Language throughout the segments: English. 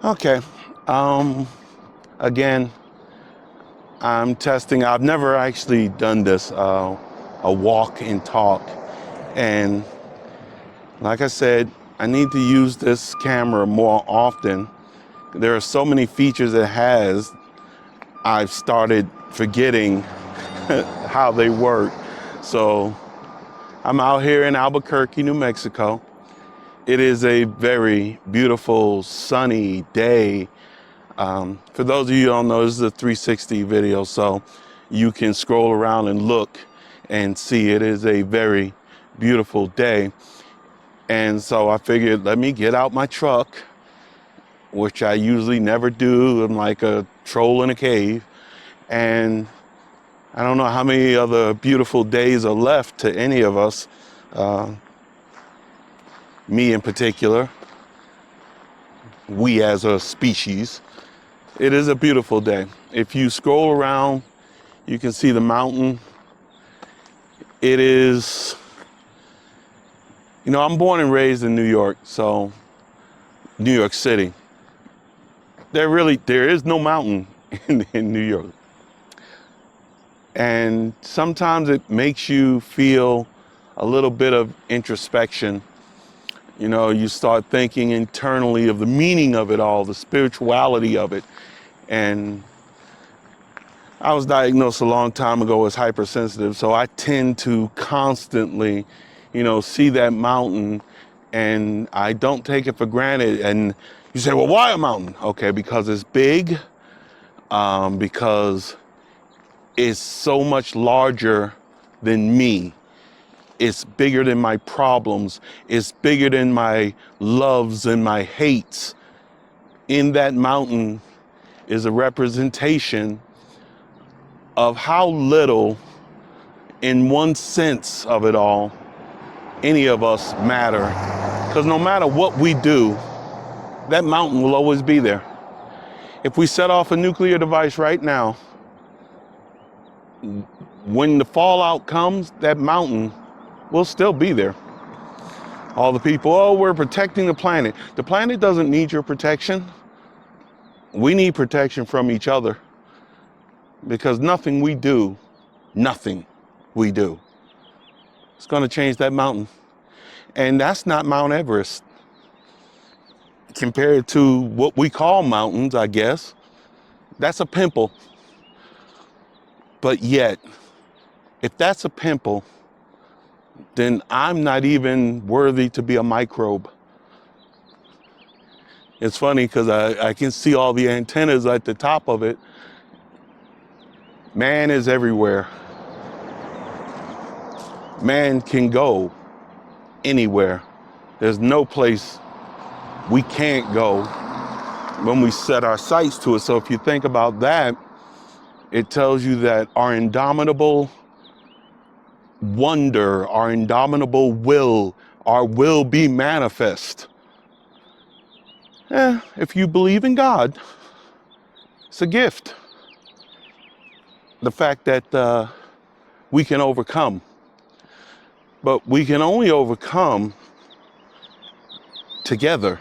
Okay. Um, Again, I'm testing. I've never actually done this, a walk and talk. And like I said, I need to use this camera more often. There are so many features it has, I've started forgetting how they work. So I'm out here in Albuquerque, New Mexico. It is a very beautiful, sunny day. For those of you who don't know, this is a 360 video, so you can scroll around and look and see it is a very beautiful day. And so I figured, let me get out my truck, which I usually never do. I'm like a troll in a cave. And I don't know how many other beautiful days are left to any of us, me in particular, we as a species. It is a beautiful day. If you scroll around, you can see the mountain. It is, I'm born and raised in New York, so New York City. There is no mountain in New York. And sometimes it makes you feel a little bit of introspection. You start thinking internally of the meaning of it all, the spirituality of it. And I was diagnosed a long time ago as hypersensitive, so I tend to constantly, see that mountain, and I don't take it for granted. And you say, well, why a mountain? Okay, because it's big, because it's so much larger than me. It's bigger than my problems. It's bigger than my loves and my hates. In that mountain is a representation of how little, in one sense of it all, any of us matter. Because no matter what we do, that mountain will always be there. If we set off a nuclear device right now, when the fallout comes, that mountain will still be there. All the people, oh, we're protecting the planet. The planet doesn't need your protection. We need protection from each other, because nothing we do it's going to change that mountain. And that's not Mount Everest compared to what we call mountains, I guess. That's a pimple. But yet, if that's a pimple, then I'm not even worthy to be a microbe. It's funny because I can see all the antennas at the top of it. Man is everywhere. Man can go anywhere. There's no place we can't go when we set our sights to it. So if you think about that, it tells you that our indomitable wonder, our indomitable will, our will be manifest. If you believe in God, it's a gift. The fact that we can overcome. But we can only overcome together.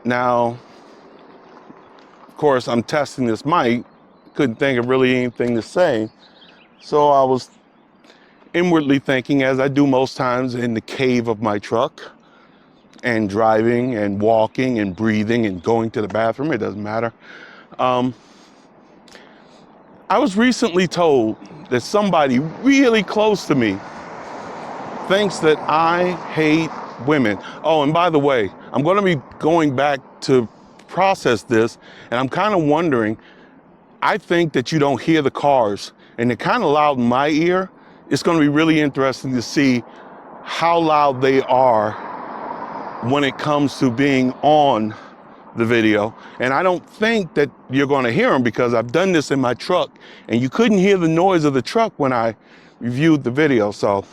Now, of course, I'm testing this mic. Couldn't think of really anything to say. So I was inwardly thinking, as I do most times in the cave of my truck, and driving and walking and breathing and going to the bathroom, it doesn't matter. I was recently told that somebody really close to me thinks that I hate women. Oh, and by the way, I'm going to be going back to process this, and I'm kind of wondering, I think that you don't hear the cars, and they're kind of loud in my ear. It's going to be really interesting to see how loud they are when it comes to being on the video. And I don't think that you're going to hear them, because I've done this in my truck, and you couldn't hear the noise of the truck when I reviewed the video. So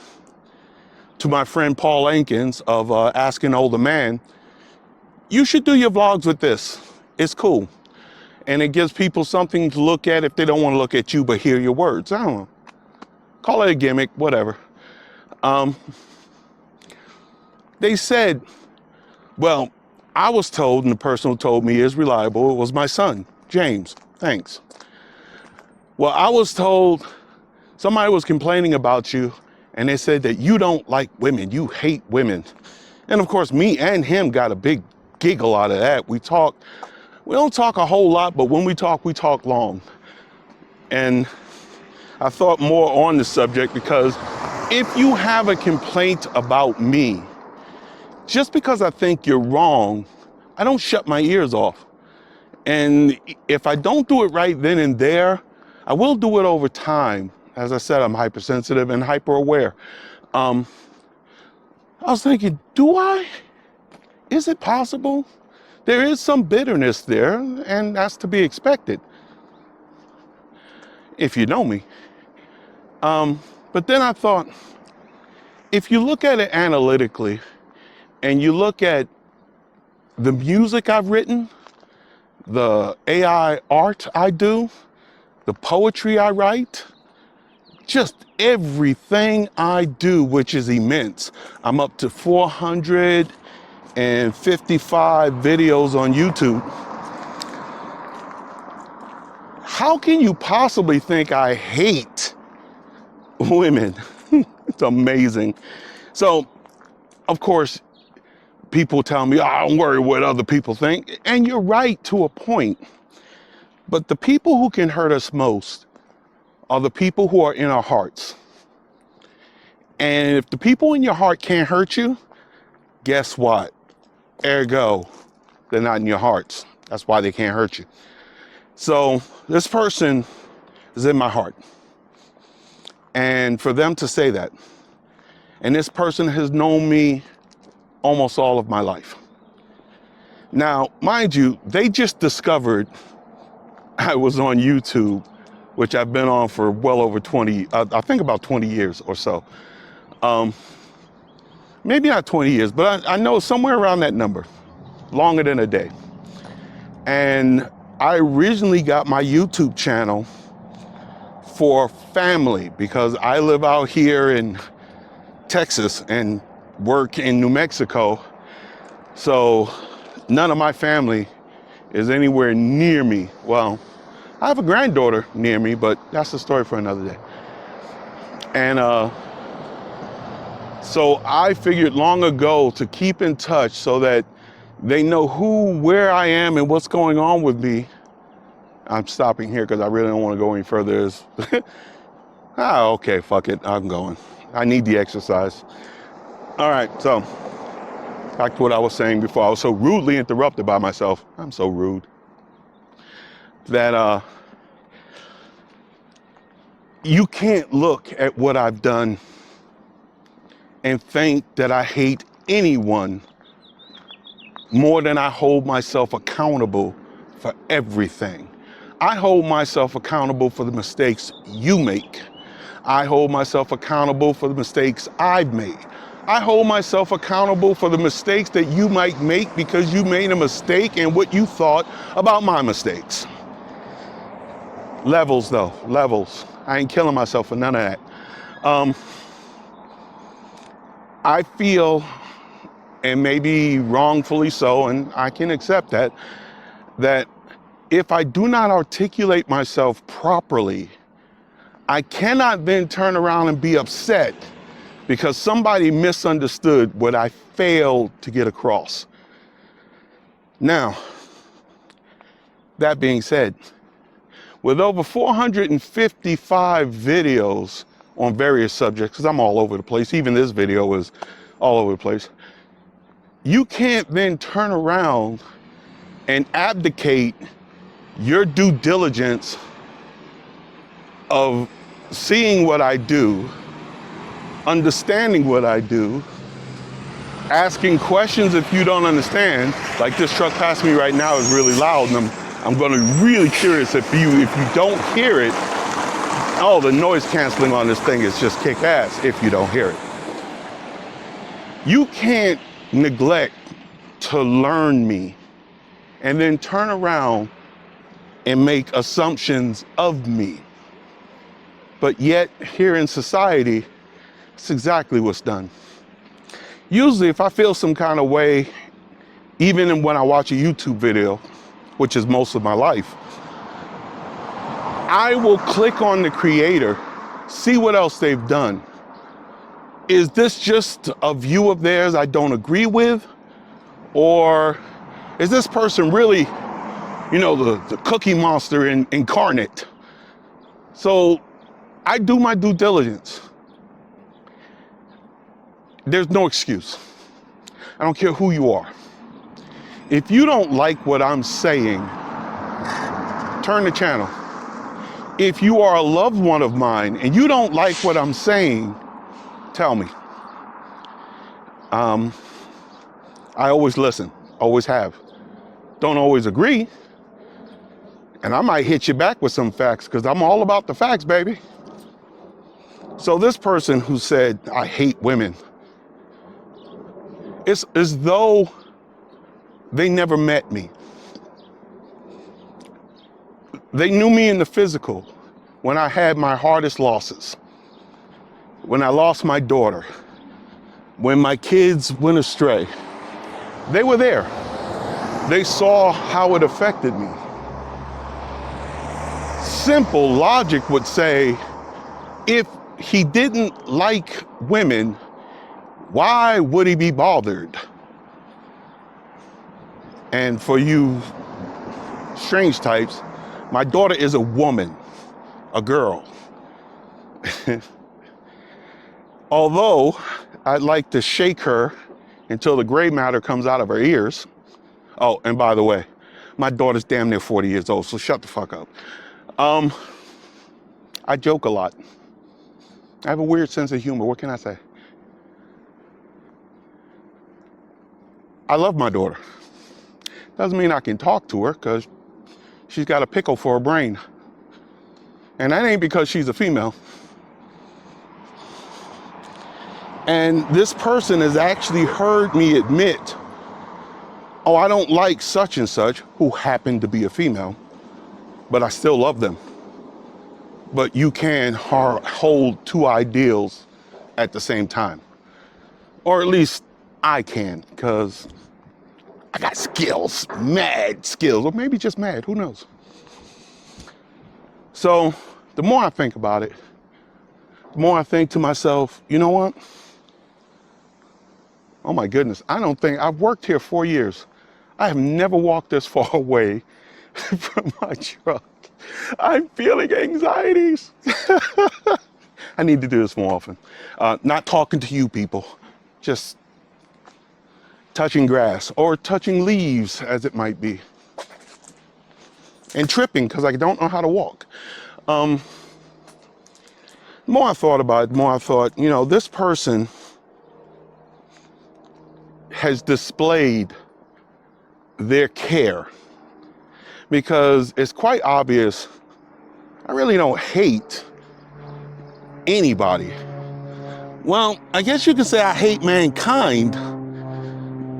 to my friend Paul Ankins of Ask an Older Man, you should do your vlogs with this. It's cool. And it gives people something to look at if they don't want to look at you but hear your words. I don't know. Call it a gimmick, whatever. They said, well, I was told, and the person who told me is reliable, it was my son, James. Thanks. Well, I was told somebody was complaining about you, and they said that you don't like women, you hate women. And of course, me and him got a big giggle out of that. We don't talk a whole lot, but when we talk long. And I thought more on the subject because if you have a complaint about me, just because I think you're wrong, I don't shut my ears off. And if I don't do it right then and there, I will do it over time. As I said, I'm hypersensitive and hyper aware. I was thinking, do I? Is it possible? There is some bitterness there, and that's to be expected if you know me. But then I thought, if you look at it analytically and you look at the music I've written, the AI art I do, the poetry I write, just everything I do, which is immense. I'm up to 455 videos on YouTube. How can you possibly think I hate women? It's amazing. So, of course, people tell me, I don't worry what other people think. And you're right to a point. But the people who can hurt us most are the people who are in our hearts. And if the people in your heart can't hurt you, guess what? Ergo, they're not in your hearts. That's why they can't hurt you. So this person is in my heart. And for them to say that, and this person has known me almost all of my life. Now, mind you, they just discovered I was on YouTube, which I've been on for well over 20, I think about 20 years or so. Maybe not 20 years, but I know somewhere around that number, longer than a day. And I originally got my YouTube channel for family because I live out here in Texas and work in New Mexico. So none of my family is anywhere near me. Well, I have a granddaughter near me, but that's a story for another day. And so I figured long ago to keep in touch so that they know where I am and what's going on with me. I'm stopping here because I really don't want to go any further. Okay, fuck it, I'm going. I need the exercise. All right, so back to what I was saying before. I was so rudely interrupted by myself. I'm so rude. That you can't look at what I've done and think that I hate anyone more than I hold myself accountable for everything. I hold myself accountable for the mistakes you make. I hold myself accountable for the mistakes I've made. I hold myself accountable for the mistakes that you might make because you made a mistake in what you thought about my mistakes. Levels though, levels. I ain't killing myself for none of that. I feel, and maybe wrongfully so, and I can accept that if I do not articulate myself properly, I cannot then turn around and be upset because somebody misunderstood what I failed to get across. Now, that being said, with over 455 videos on various subjects, because I'm all over the place, even this video is all over the place, you can't then turn around and abdicate your due diligence of seeing what I do, understanding what I do, asking questions if you don't understand. Like this truck passing me right now is really loud, and I'm going to be really curious if you don't hear it. Oh, the noise canceling on this thing is just kick ass if you don't hear it. You can't neglect to learn me and then turn around and make assumptions of me. But yet here in society, it's exactly what's done. Usually if I feel some kind of way, Even when I watch a YouTube video, which is most of my life, I will click on the creator, see what else they've done. Is this just a view of theirs I don't agree with? Or is this person really, the cookie monster incarnate? So I do my due diligence. There's no excuse. I don't care who you are. If you don't like what I'm saying, turn the channel. If you are a loved one of mine and you don't like what I'm saying, tell me. I always listen, always have. Don't always agree. And I might hit you back with some facts because I'm all about the facts, baby. So this person who said, I hate women, it's as though they never met me. They knew me in the physical when I had my hardest losses, when I lost my daughter, when my kids went astray. They were there. They saw how it affected me. Simple logic would say, if he didn't like women, why would he be bothered? And for you strange types, my daughter is a woman, a girl. Although I'd like to shake her until the gray matter comes out of her ears. Oh, and by the way, my daughter's damn near 40 years old, so shut the fuck up. I joke a lot. I have a weird sense of humor. What can I say? I love my daughter. Doesn't mean I can talk to her because she's got a pickle for a brain. And that ain't because she's a female. And this person has actually heard me admit, oh, I don't like such and such, who happened to be a female, but I still love them. But you can hold two ideals at the same time. Or at least I can, because I got skills, mad skills, or maybe just mad, who knows? So the more I think about it, the more I think to myself, you know what? Oh my goodness, I've worked here 4 years. I have never walked this far away from my truck. I'm feeling anxieties. I need to do this more often. Not talking to you people, just touching grass or touching leaves as it might be. And tripping because I don't know how to walk. The more I thought about it, the more I thought, this person has displayed their care, because it's quite obvious I really don't hate anybody. Well, I guess you could say I hate mankind,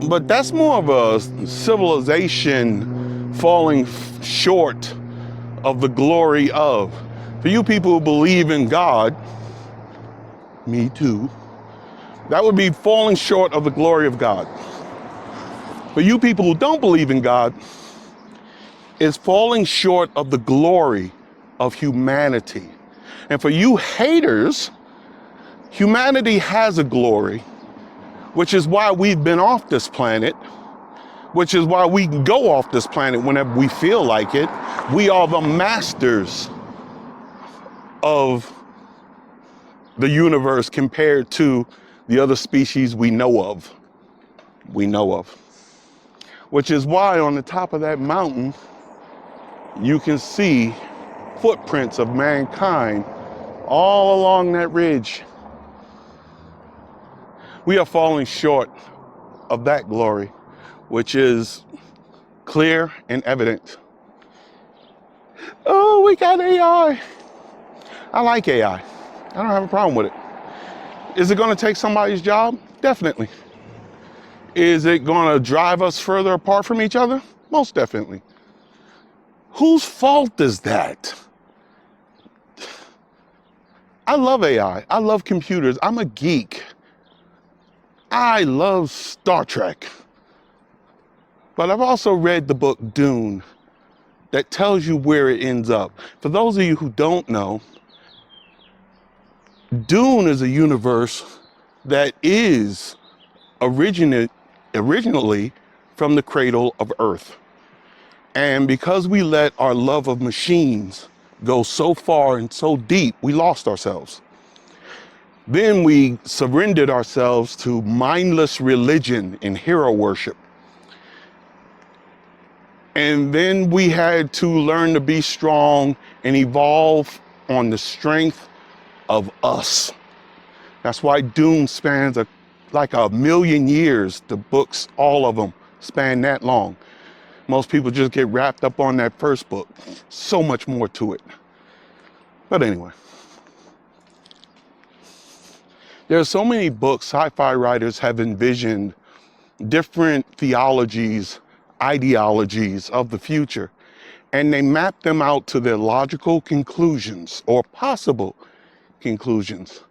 but that's more of a civilization falling short of the glory of. For you people who believe in God, me too, that would be falling short of the glory of God. For you people who don't believe in God, it's falling short of the glory of humanity. And for you haters, humanity has a glory, which is why we've been off this planet, which is why we can go off this planet whenever we feel like it. We are the masters of the universe compared to the other species we know of. Which is why on the top of that mountain, you can see footprints of mankind all along that ridge. We are falling short of that glory, which is clear and evident. Oh, we got AI. I like AI. I don't have a problem with it. Is it going to take somebody's job? Definitely. Is it going to drive us further apart from each other? Most definitely. Whose fault is that? I love AI. I love computers. I'm a geek. I love Star Trek. But I've also read the book Dune that tells you where it ends up. For those of you who don't know, Dune is a universe that is originally from the cradle of Earth. And because we let our love of machines go so far and so deep, we lost ourselves. Then we surrendered ourselves to mindless religion and hero worship. And then we had to learn to be strong and evolve on the strength of us. That's why Dune spans like a million years. The books, all of them, span that long. Most people just get wrapped up on that first book. So much more to it. But anyway, there are so many books sci-fi writers have envisioned different theologies, ideologies of the future, and they map them out to their logical conclusions or possible conclusions.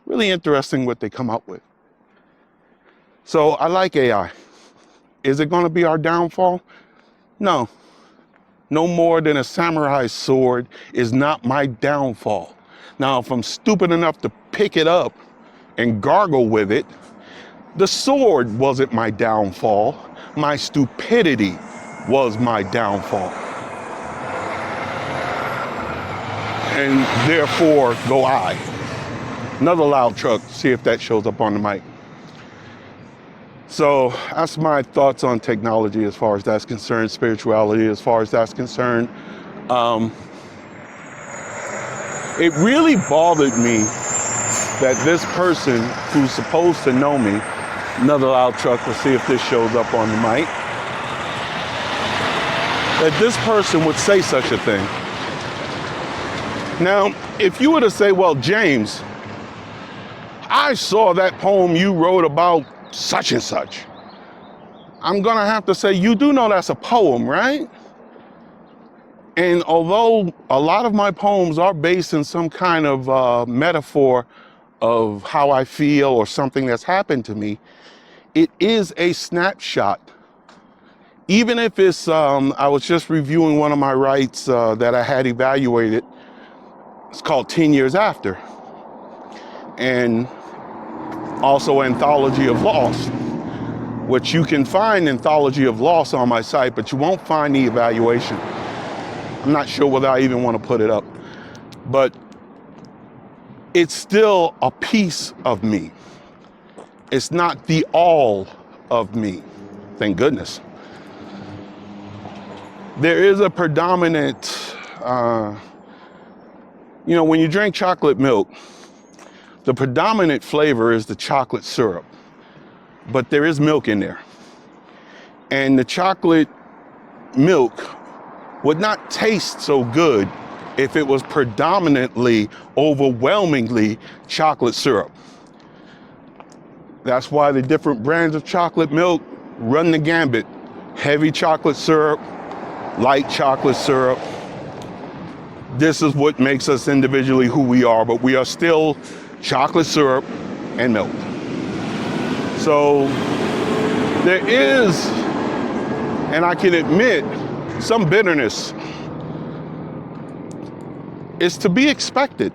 Really interesting what they come up with. So I like AI. Is it going to be our downfall? No. No more than a samurai sword is not my downfall. Now, if I'm stupid enough to pick it up and gargle with it, the sword wasn't my downfall. My stupidity was my downfall. And therefore go I. Another loud truck, see if that shows up on the mic. So that's my thoughts on technology as far as that's concerned, spirituality as far as that's concerned. It really bothered me that this person who's supposed to know me, another loud truck, let's see if this shows up on the mic, that this person would say such a thing. Now, if you were to say, well, James, I saw that poem you wrote about such and such, I'm gonna have to say, you do know that's a poem, right? And although a lot of my poems are based in some kind of metaphor of how I feel or something that's happened to me, it is a snapshot. Even if it's, I was just reviewing one of my writes that I had evaluated. It's called 10 Years After. And also Anthology of Loss, which you can find Anthology of Loss on my site, but you won't find the evaluation. I'm not sure whether I even want to put it up, but it's still a piece of me. It's not the all of me, thank goodness. There is a predominant, when you drink chocolate milk, the predominant flavor is the chocolate syrup, but there is milk in there. And the chocolate milk would not taste so good if it was predominantly, overwhelmingly chocolate syrup. That's why the different brands of chocolate milk run the gambit. Heavy chocolate syrup, light chocolate syrup. This is what makes us individually who we are, but we are still chocolate syrup and milk. So there is, and I can admit, some bitterness. It's to be expected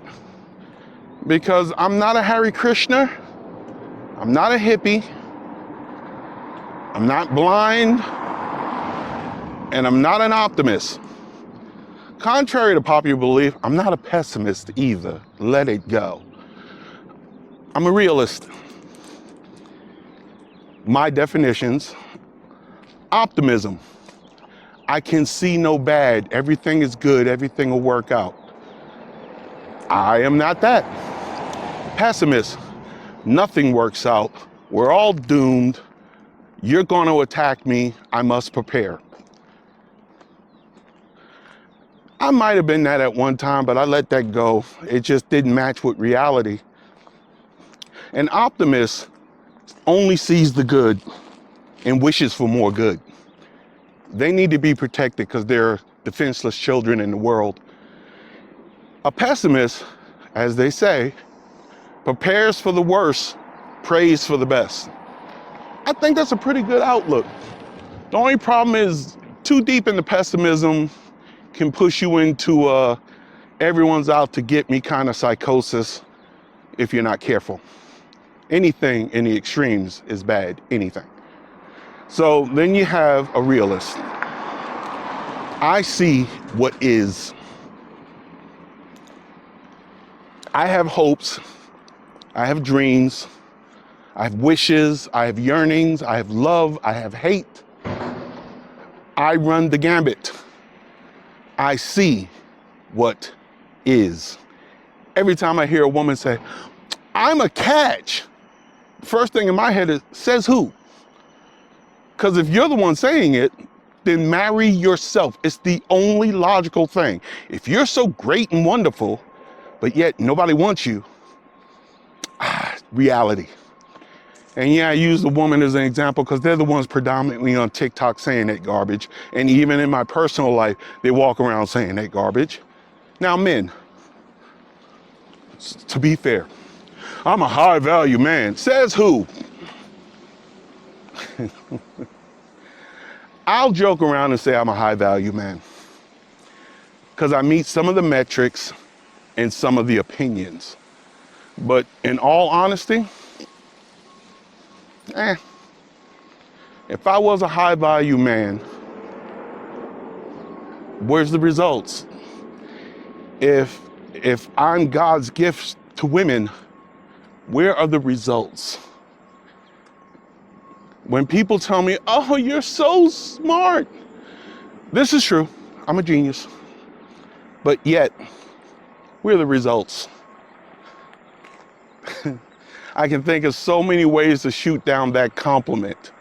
because I'm not a Hare Krishna, I'm not a hippie, I'm not blind, and I'm not an optimist. Contrary to popular belief, I'm not a pessimist either. Let it go. I'm a realist. My definitions: optimism. I can see no bad. Everything is good. Everything will work out. I am not that. Pessimist. Nothing works out. We're all doomed. You're going to attack me. I must prepare. I might have been that at one time, but I let that go. It just didn't match with reality. An optimist only sees the good and wishes for more good. They need to be protected because they're defenseless children in the world. A pessimist, as they say, prepares for the worst, prays for the best. I think that's a pretty good outlook. The only problem is too deep into pessimism can push you into everyone's out to get me kind of psychosis if you're not careful. Anything in the extremes is bad, anything. So then you have a realist. I see what is. I have hopes, I have dreams, I have wishes, I have yearnings, I have love, I have hate. I run the gambit. I see what is. Every time I hear a woman say, I'm a catch, first thing in my head is, says who? Because if you're the one saying it, then marry yourself. It's the only logical thing. If you're so great and wonderful, but yet nobody wants you, reality. And yeah, I use the woman as an example because they're the ones predominantly on TikTok saying that garbage. And even in my personal life, they walk around saying that garbage. Now, men, to be fair, I'm a high value man. Says who? I'll joke around and say I'm a high value man because I meet some of the metrics and some of the opinions. But in all honesty, if I was a high value man, where's the results? If I'm God's gift to women, where are the results? When people tell me, oh, you're so smart. This is true. I'm a genius. But yet, where are the results? I can think of so many ways to shoot down that compliment.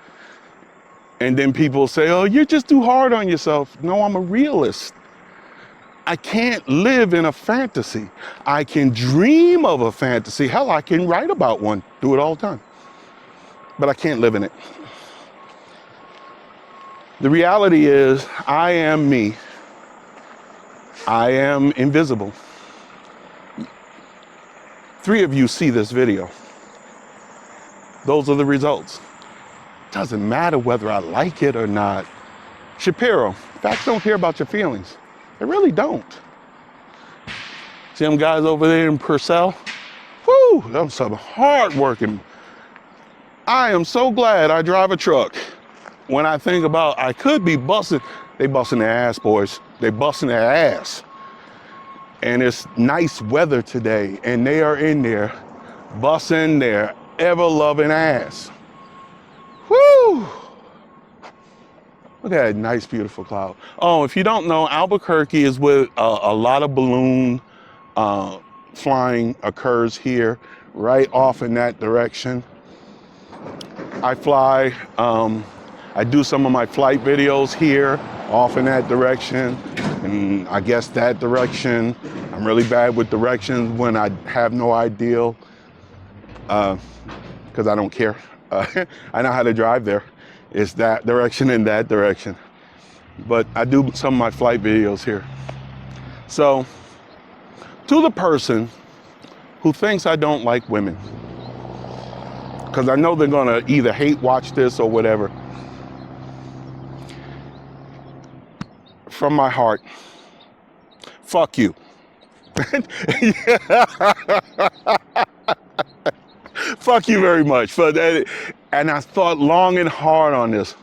And then people say, oh, you're just too hard on yourself. No, I'm a realist. I can't live in a fantasy. I can dream of a fantasy. Hell, I can write about one, do it all the time. But I can't live in it. The reality is, I am me. I am invisible. 3 of you see this video. Those are the results. Doesn't matter whether I like it or not. Shapiro, facts don't care about your feelings. They really don't. See them guys over there in Purcell? Whoo, them some hard working. I am so glad I drive a truck. When I think about I could be busting, they busting their ass, boys. They busting their ass. And it's nice weather today, and they are in there busting their ever-loving ass. Woo! Look at that nice, beautiful cloud. Oh, if you don't know, Albuquerque is where a lot of balloon flying occurs here, right off in that direction. I fly, I do some of my flight videos here, off in that direction, and I guess that direction. I'm really bad with directions when I have no idea, because I don't care. I know how to drive there. It's that direction and that direction. But I do some of my flight videos here. So, to the person who thinks I don't like women, because I know they're gonna either hate watch this or whatever, from my heart, fuck you. Fuck you very much for that. And I thought long and hard on this.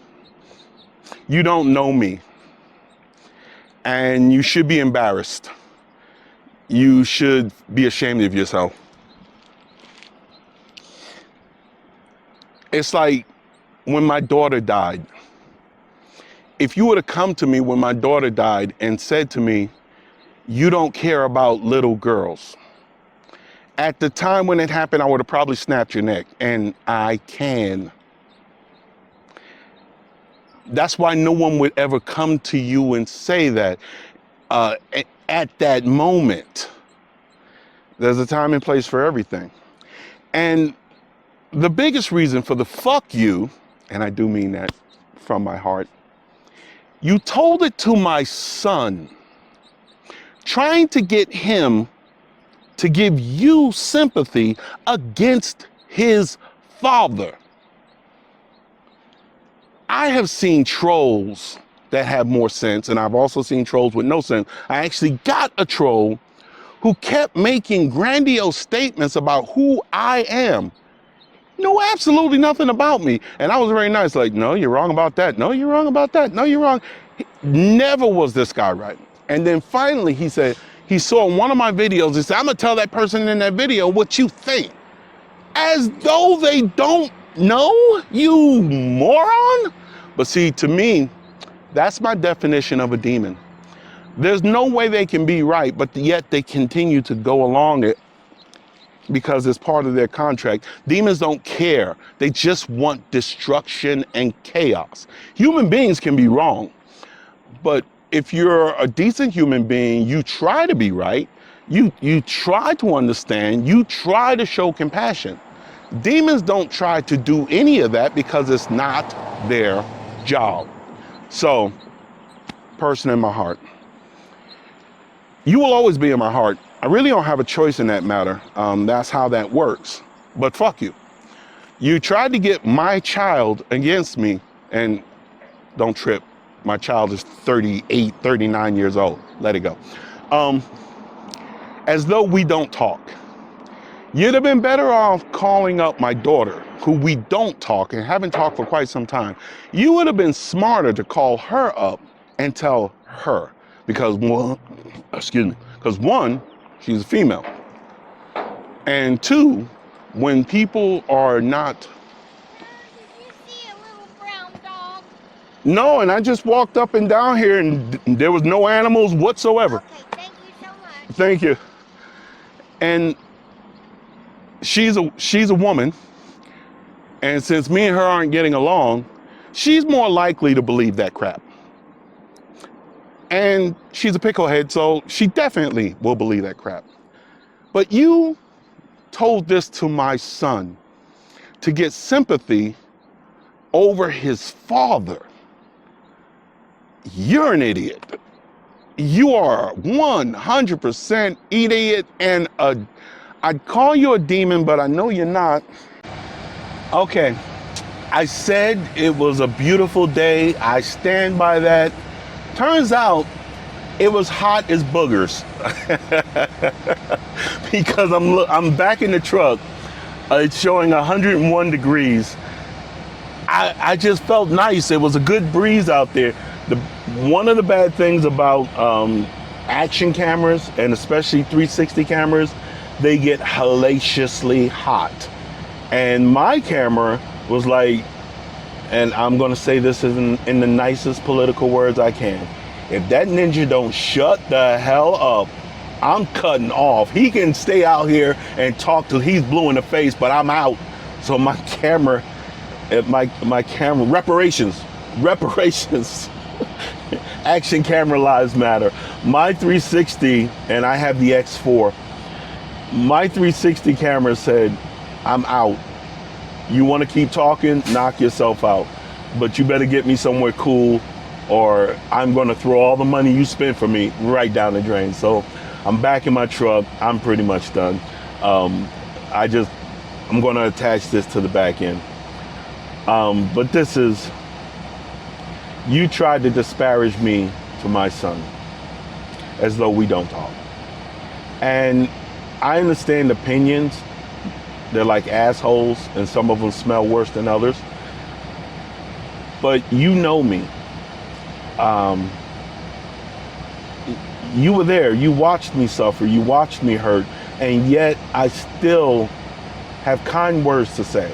You don't know me. And you should be embarrassed. You should be ashamed of yourself. It's like when my daughter died. If you would have come to me when my daughter died and said to me, you don't care about little girls. At the time when it happened, I would have probably snapped your neck, and I can. That's why no one would ever come to you and say that at that moment. There's a time and place for everything. And the biggest reason for the fuck you, and I do mean that from my heart, you told it to my son, trying to get him to give you sympathy against his father. I have seen trolls that have more sense, and I've also seen trolls with no sense. I actually got a troll who kept making grandiose statements about who I am. Know absolutely nothing about me. And I was very nice, like, no, you're wrong about that. No, you're wrong about that. No, you're wrong. Never was this guy right. And then finally he said, he saw one of my videos, he said, I'm gonna tell that person in that video what you think. As though they don't know, you moron. But see, to me, that's my definition of a demon. There's no way they can be right, but yet they continue to go along it because it's part of their contract. Demons don't care. They just want destruction and chaos. Human beings can be wrong, but if you're a decent human being, you try to be right. You try to understand. You try to show compassion. Demons don't try to do any of that because it's not their job. So, person in my heart, you will always be in my heart. I really don't have a choice in that matter. That's how that works. But fuck you. You tried to get my child against me, and don't trip. My child is 38, 39 years old. Let it go. As though we don't talk. You'd have been better off calling up my daughter, who we don't talk and haven't talked for quite some time. You would have been smarter to call her up and tell her. Because one, she's a female. And two, when people are not... Did you see a little brown dog? No, and I just walked up and down here and there was no animals whatsoever. Okay, thank you so much. Thank you. And she's a woman. And since me and her aren't getting along, she's more likely to believe that crap. And she's a picklehead, so she definitely will believe that crap. But you told this to my son to get sympathy over his father. You're an idiot. You are 100% idiot, and I'd call you a demon, but I know you're not. Okay, I said it was a beautiful day. I stand by that. Turns out it was hot as boogers because I'm back in the truck. It's showing 101 degrees. I just felt nice. It was a good breeze out there. One of the bad things about action cameras, and especially 360 cameras, they get hellaciously hot. And my camera was like, and I'm gonna say this in the nicest political words I can. If that ninja don't shut the hell up, I'm cutting off. He can stay out here and talk till he's blue in the face, but I'm out. So my camera, reparations. Action camera lives matter. My 360, and I have the X4, my 360 camera said, I'm out. You want to keep talking, knock yourself out. But you better get me somewhere cool, or I'm going to throw all the money you spent for me right down the drain. So I'm back in my truck. I'm pretty much done. I'm going to attach this to the back end. But this is, you tried to disparage me to my son as though we don't talk. And I understand opinions. They're like assholes, and some of them smell worse than others. But you know me. You were there. You watched me suffer. You watched me hurt. And yet I still have kind words to say.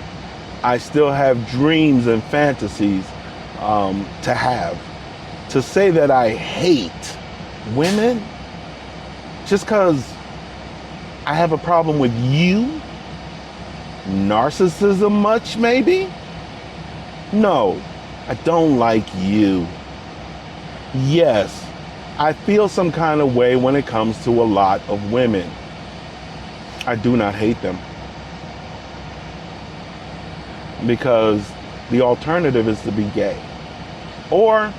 I still have dreams and fantasies to have. To say that I hate women just because I have a problem with you? Narcissism much, maybe? No, I don't like you. Yes, I feel some kind of way when it comes to a lot of women. I do not hate them. Because the alternative is to be gay. Or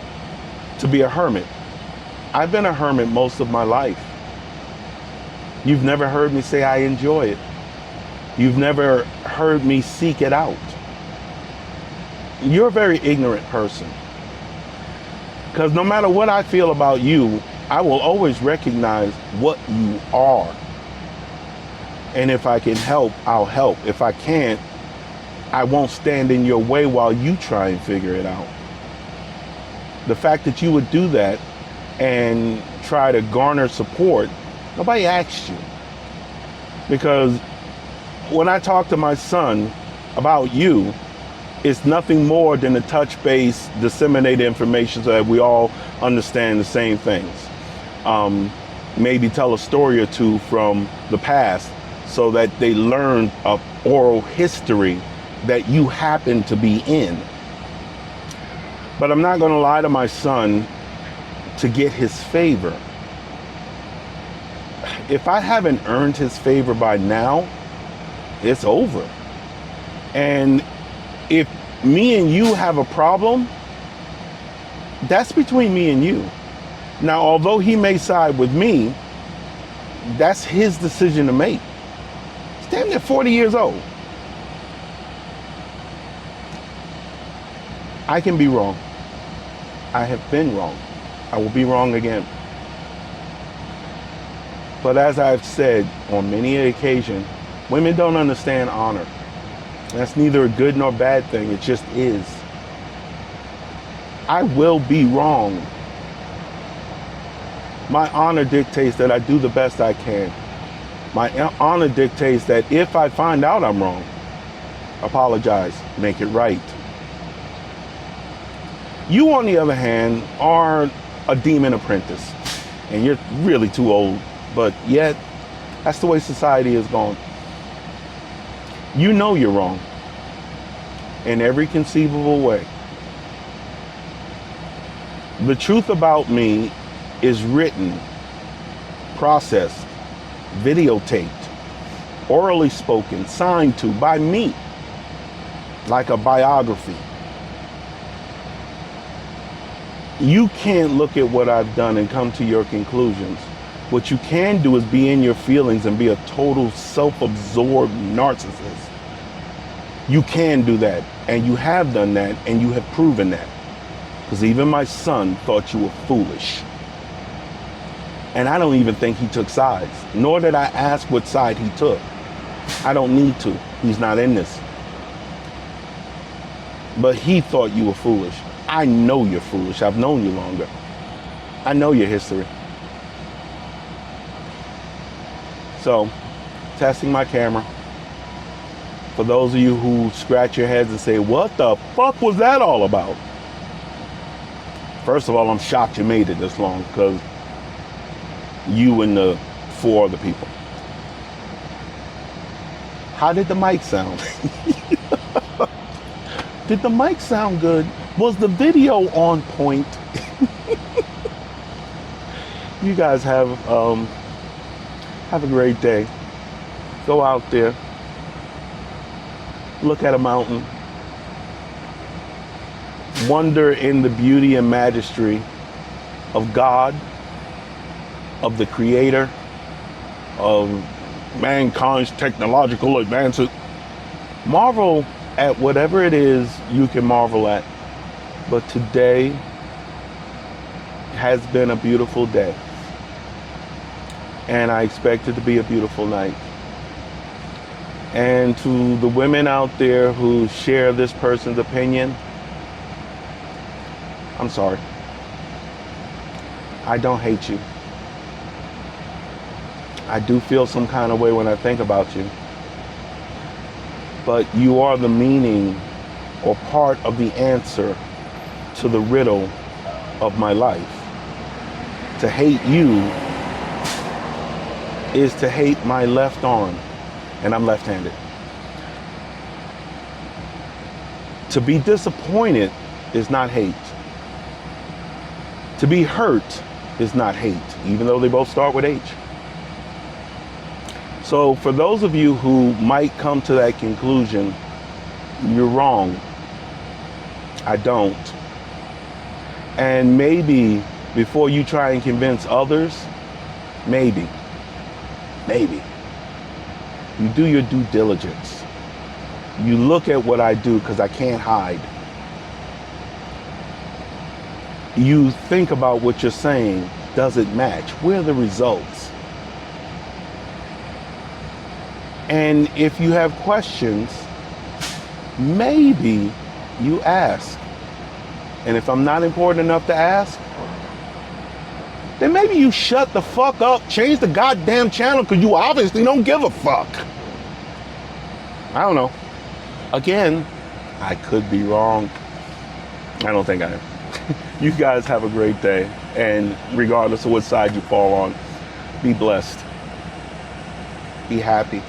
to be a hermit. I've been a hermit most of my life. You've never heard me say I enjoy it. You've never heard me seek it out. you're a very ignorant person. Because no matter what I feel about you, I will always recognize what you are. And if I can help, I'll help. If I can't, I won't stand in your way while you try and figure it out. The fact that you would do that and try to garner support, nobody asked you. Because when I talk to my son about you, it's nothing more than to touch base, disseminate information so that we all understand the same things. Maybe tell a story or two from the past so that they learn an oral history that you happen to be in. But I'm not going to lie to my son to get his favor. If I haven't earned his favor by now, it's over. And if me and you have a problem, that's between me and you. Now, although he may side with me, that's his decision to make. He's damn near 40 years old. I can be wrong. I have been wrong. I will be wrong again. But as I've said on many occasions, women don't understand honor. That's neither a good nor bad thing. It just is. I will be wrong. My honor dictates that I do the best I can. My honor dictates that if I find out I'm wrong, apologize, make it right. You, on the other hand, are a demon apprentice, and you're really too old, but yet that's the way society is going. You know you're wrong in every conceivable way. The truth about me is written, processed, videotaped, orally spoken, signed to by me, like a biography. You can't look at what I've done and come to your conclusions. What you can do is be in your feelings and be a total self-absorbed narcissist. You can do that, and you have done that, and you have proven that. Because even my son thought you were foolish. And I don't even think he took sides, nor did I ask what side he took. I don't need to. He's not in this. But he thought you were foolish. I know you're foolish. I've known you longer. I know your history. So, testing my camera. For those of you who scratch your heads and say, what the fuck was that all about? First of all, I'm shocked you made it this long, because you and the 4 other people. How did the mic sound? Did the mic sound good? Was the video on point? You guys have a great day. Go out there. Look at a mountain. Wonder in the beauty and majesty of God, of the Creator, of mankind's technological advances. Marvel at whatever it is you can marvel at. But today has been a beautiful day. And I expect it to be a beautiful night. And to the women out there who share this person's opinion, I'm sorry. I don't hate you. I do feel some kind of way when I think about you. But you are the meaning or part of the answer to the riddle of my life. To hate you is to hate my left arm, and I'm left-handed. To be disappointed is not hate. To be hurt is not hate, even though they both start with H. So for those of you who might come to that conclusion, you're wrong. I don't. And maybe before you try and convince others, maybe, you do your due diligence. You look at what I do, because I can't hide. you think about what you're saying, does it match? Where are the results? And if you have questions, maybe you ask. And if I'm not important enough to ask, then maybe you shut the fuck up, change the goddamn channel, because you obviously don't give a fuck. I don't know. Again, I could be wrong. I don't think I am. You guys have a great day. And regardless of what side you fall on, be blessed. Be happy.